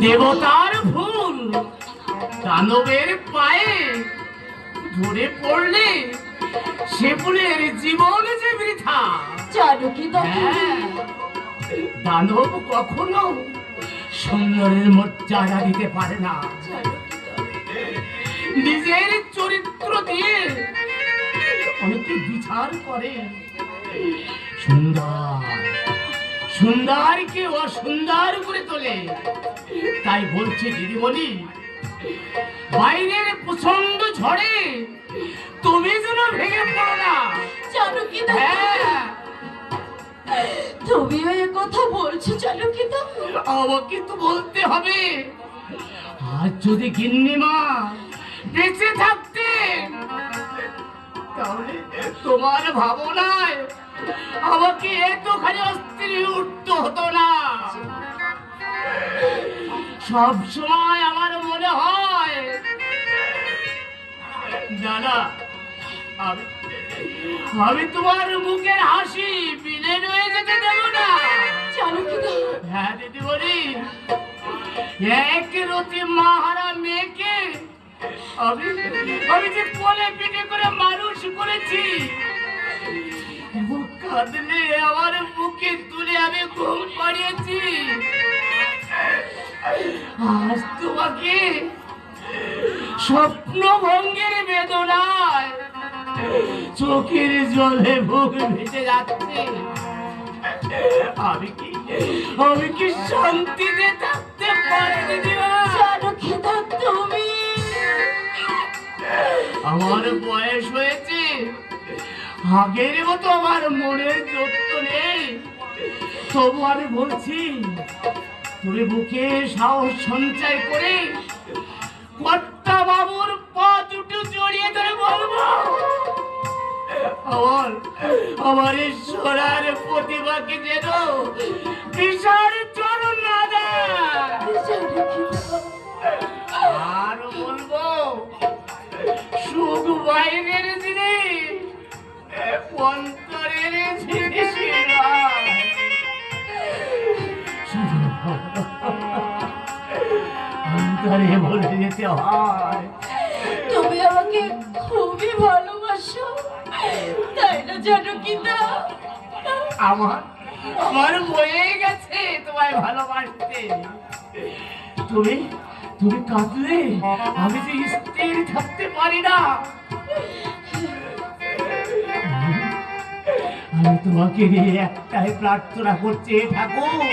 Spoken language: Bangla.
দেবতার ভুল দানবের পায়ে ধরে পড়লে সে ফুলের জীবন যে বৃথা। দানব কখনো সুন্দরের মর্যাদা দিতে পারে না। নিজের চরিত্র দিয়ে অনেকে বিচার করে। সুন্দরকে অসুন্দর করে তোলে। তাই বলছে দিদিমণি, বাইরের প্রচন্ড ঝড়ে তুমি যেন ভেঙে পড়ো না। তুমিও এ কথা বলছো চালকিদা? আমাকে তো বলতে হবে। আর যদি গিন্নিমা বেঁচে থাকতে তাহলে তোমার ভাবনায় আমাকে এতখানি অস্থির উঠতে হতো না। সব সময় আমার মনে হয় জানা আমি তোমার মুখের হাসি বিলীন হয়ে যেতে দেব না। হ্যাঁ দিদি বলি, এক রতি মাহারা মেয়েকে আমি যে কোলে পিঠে করে মানুষ করেছি, কাঁদলে আমার মুখে তুলে আমি ঘুম পাড়িয়েছি। আজ তোমাকে স্বপ্ন ভঙ্গের বেদনায় চোখের জলে বুক ভেসে যাচ্ছে। আমি কি শান্তিতে থাকতে পারি দিদিমা? তুমি আমার বয়স হয়েছে, আগের মতো আমার মনের জোর তো নেই। তবু আমি বলছি, তুমি বুকে সাহস সঞ্চয় করে কর্তা বাবুর পা দুটো জড়িয়ে ধরে বলবো, আমার ঈশ্বরের প্রতিভাকে যেন বিশাল চরণ না দেয়। আর বলবো, সুখ বাইরের জিনিস, অন্তরের জিনিস অন্তরে বলে যেতে হয়। তুমি আমাকে খুবই ভালোবাসো, তাই না জানকিদা? আমার বয়ে গেছে তোমায় ভালোবাসতে। তুমি কাঁদলে আমি যে স্থির থাকতে পারি না। আমি তোমাকে নিয়ে একটাই প্রার্থনা করছি, ঠাকুর।